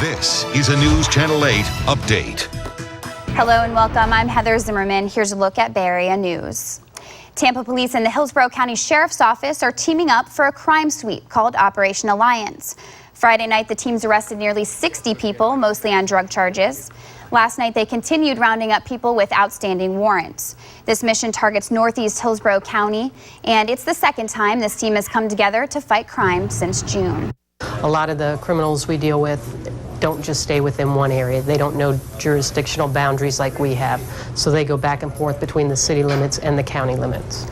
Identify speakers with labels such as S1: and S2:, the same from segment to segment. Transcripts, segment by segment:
S1: This is a News Channel 8 update.
S2: Hello and welcome. I'm Heather Zimmerman. Here's a look at Bay Area news. Tampa Police and the Hillsborough County Sheriff's Office are teaming up for a crime sweep called Operation Alliance. Friday night, the teams arrested nearly 60 people, mostly on drug charges. Last night, they continued rounding up people with outstanding warrants. This mission targets Northeast Hillsborough County, and it's the second time this team has come together to fight crime since June.
S3: A lot of the criminals we deal with don't just stay within one area. They don't know jurisdictional boundaries like we have, so they go back and forth between the city limits and the county limits.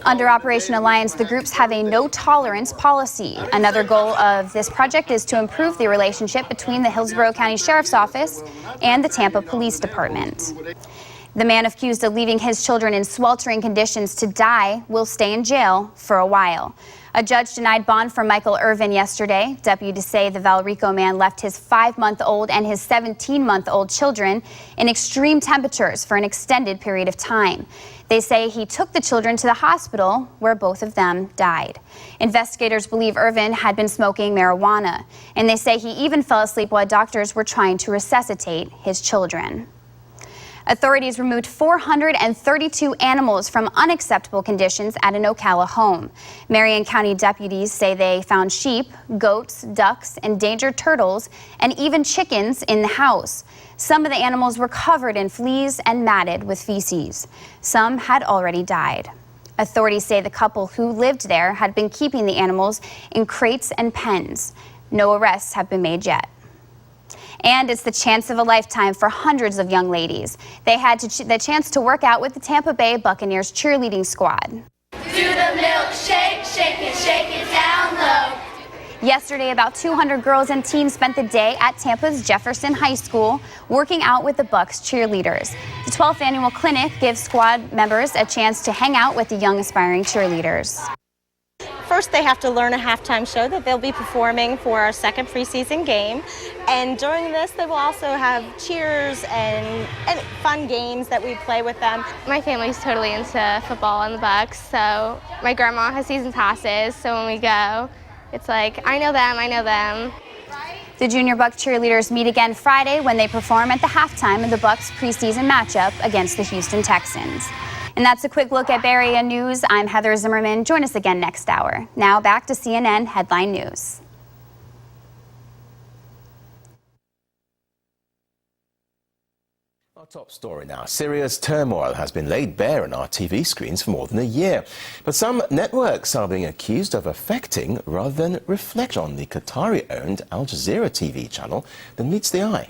S2: Under Operation Alliance, the groups have a no-tolerance policy. Another goal of this project is to improve the relationship between the Hillsborough County Sheriff's Office and the Tampa Police Department. The man accused of leaving his children in sweltering conditions to die will stay in jail for a while. A judge denied bond for Michael Irvin yesterday. Deputies say the Valrico man left his 5-month-old and his 17-month-old children in extreme temperatures for an extended period of time. They say he took the children to the hospital where both of them died. Investigators believe Irvin had been smoking marijuana, and they say he even fell asleep while doctors were trying to resuscitate his children. Authorities removed 432 animals from unacceptable conditions at an Ocala home. Marion County deputies say they found sheep, goats, ducks, endangered turtles, and even chickens in the house. Some of the animals were covered in fleas and matted with feces. Some had already died. Authorities say the couple who lived there had been keeping the animals in crates and pens. No arrests have been made yet. And it's the chance of a lifetime for hundreds of young ladies. They had the chance to work out with the Tampa Bay Buccaneers cheerleading squad.
S4: Do the milkshake, shake it down low.
S2: Yesterday, about 200 girls and teens spent the day at Tampa's Jefferson High School working out with the Bucs cheerleaders. The 12th annual clinic gives squad members a chance to hang out with the young aspiring cheerleaders.
S5: First, they have to learn a halftime show that they'll be performing for our second preseason game. And during this, they will also have cheers and fun games that we play with them.
S6: My family's totally into football and the Bucs, so my grandma has season passes, so when we go, it's like, I know them.
S2: The Junior Buck cheerleaders meet again Friday when they perform at the halftime of the Bucs preseason matchup against the Houston Texans. And that's a quick look at Bay Area news. I'm Heather Zimmerman. Join us again next hour. Now back to CNN Headline News.
S7: Our top story now. Syria's turmoil has been laid bare on our TV screens for more than a year. But some networks are being accused of affecting rather than reflect on the Qatari-owned Al Jazeera TV channel that meets the eye.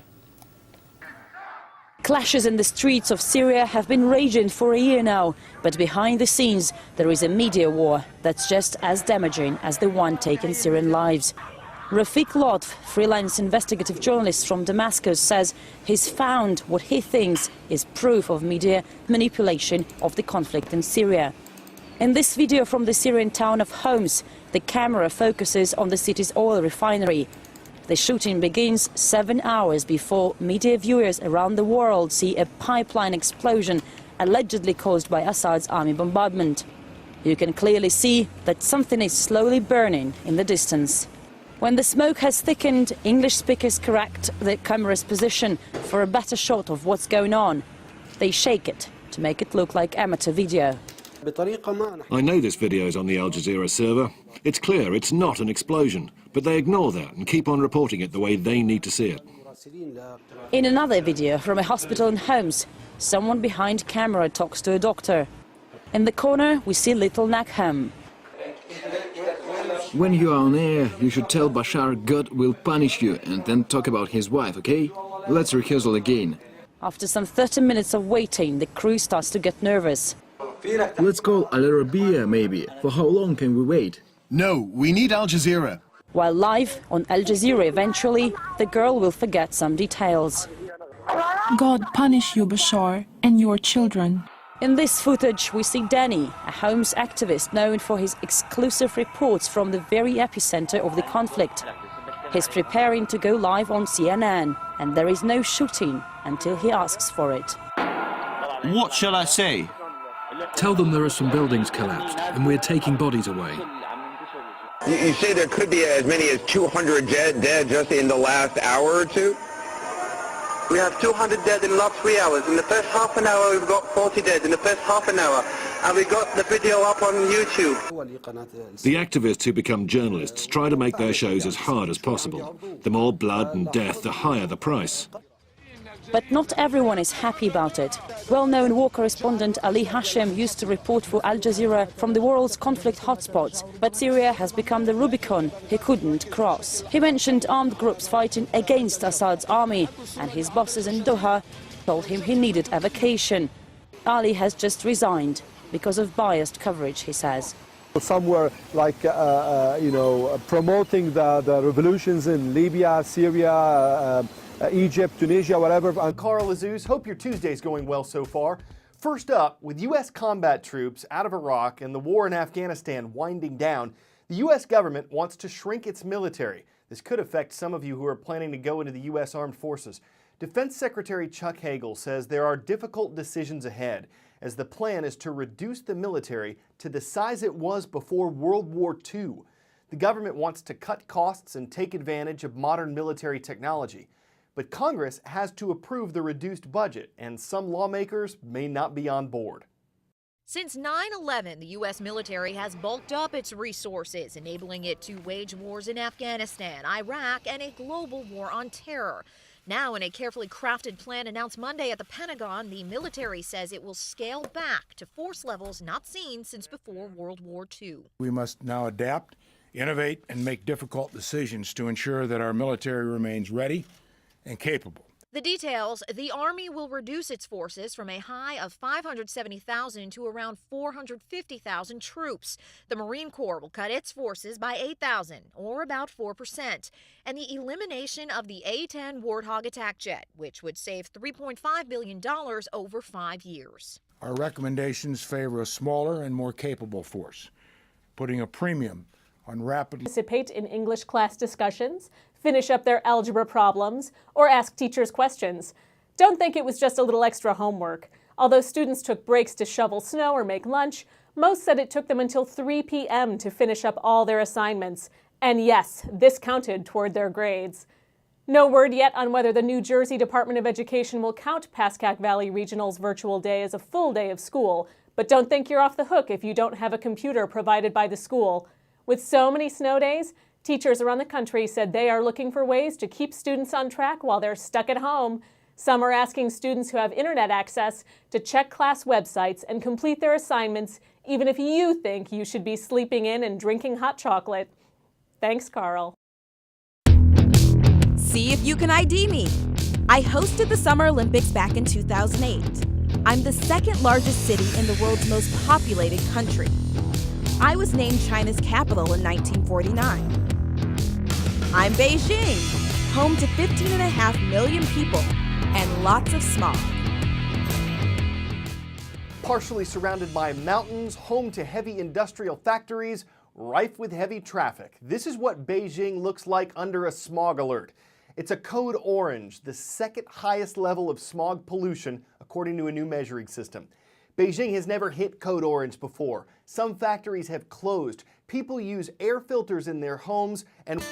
S8: Clashes in the streets of Syria have been raging for a year now, but behind the scenes there is a media war that's just as damaging as the one taking Syrian lives. Rafiq Lotf, freelance investigative journalist from Damascus, says he's found what he thinks is proof of media manipulation of the conflict in Syria. In this video from the Syrian town of Homs, the camera focuses on the city's oil refinery. The shooting begins 7 hours before media viewers around the world see a pipeline explosion allegedly caused by Assad's army bombardment. You can clearly see that something is slowly burning in the distance. When the smoke has thickened, English speakers correct the camera's position for a better shot of what's going on. They shake it to make it look like amateur video.
S9: I know this video is on the Al Jazeera server. It's clear it's not an explosion, but they ignore that and keep on reporting it the way they need to see it.
S8: In another video from a hospital in Homs, someone behind camera talks to a doctor. In the corner, we see little Nakham.
S10: When you are on air, you should tell Bashar God will punish you and then talk about his wife, okay? Let's rehearsal again.
S8: After some 30 minutes of waiting, the crew starts to get nervous.
S10: Let's call Al Arabiya, maybe. For how long can we wait?
S11: No, we need Al Jazeera.
S8: While live on Al Jazeera, eventually, the girl will forget some details.
S12: God punish you, Bashar, and your children.
S8: In this footage, we see Danny, a Homs activist known for his exclusive reports from the very epicenter of the conflict. He's preparing to go live on CNN, and there is no shooting until he asks for it.
S13: What shall I say?
S10: Tell them there are some buildings collapsed and we're taking bodies away.
S14: You say there could be as many as 200 dead just in the last hour or two?
S15: We have 200 dead in the last 3 hours. In the first half an hour, we've got 40 dead. In the first half an hour. And we got the video up on YouTube.
S9: The activists who become journalists try to make their shows as hard as possible. The more blood and death, the higher the price.
S8: But not everyone is happy about it. Well-known war correspondent Ali Hashem used to report for Al Jazeera from the world's conflict hotspots, but Syria has become the Rubicon he couldn't cross. He mentioned armed groups fighting against Assad's army, and his bosses in Doha told him he needed a vacation. Ali has just resigned because of biased coverage, he says.
S16: Some were like, promoting the revolutions in Libya, Syria, Egypt, Tunisia, whatever.
S17: I'm Carl Azuz. Hope your Tuesday's going well so far. First up, with U.S. combat troops out of Iraq and the war in Afghanistan winding down, the U.S. government wants to shrink its military. This could affect some of you who are planning to go into the U.S. Armed Forces. Defense Secretary Chuck Hagel says there are difficult decisions ahead, as the plan is to reduce the military to the size it was before World War II. The government wants to cut costs and take advantage of modern military technology. But Congress has to approve the reduced budget, and some lawmakers may not be on board.
S18: Since 9/11, the U.S. military has bulked up its resources, enabling it to wage wars in Afghanistan, Iraq, and a global war on terror. Now, in a carefully crafted plan announced Monday at the Pentagon, the military says it will scale back to force levels not seen since before World War II.
S19: We must now adapt, innovate, and make difficult decisions to ensure that our military remains ready and capable.
S18: The details: the Army will reduce its forces from a high of 570,000 to around 450,000 troops. The Marine Corps will cut its forces by 8,000, or about 4%. And the elimination of the A-10 Warthog attack jet, which would save $3.5 billion over 5 years.
S19: Our recommendations favor a smaller and more capable force, putting a premium on rapid
S20: participate in English class discussions, finish up their algebra problems, or ask teachers questions. Don't think it was just a little extra homework. Although students took breaks to shovel snow or make lunch, most said it took them until 3 p.m. to finish up all their assignments. And yes, this counted toward their grades. No word yet on whether the New Jersey Department of Education will count Pascack Valley Regional's virtual day as a full day of school, but don't think you're off the hook if you don't have a computer provided by the school. With so many snow days, teachers around the country said they are looking for ways to keep students on track while they're stuck at home. Some are asking students who have internet access to check class websites and complete their assignments, even if you think you should be sleeping in and drinking hot chocolate. Thanks, Carl.
S21: See if you can ID me. I hosted the Summer Olympics back in 2008. I'm the second largest city in the world's most populated country. I was named China's capital in 1949. I'm Beijing, home to 15.5 million people and lots of smog.
S17: Partially surrounded by mountains, home to heavy industrial factories, rife with heavy traffic. This is what Beijing looks like under a smog alert. It's a code orange, the second highest level of smog pollution, according to a new measuring system. Beijing has never hit code orange before. Some factories have closed. People use air filters in their homes and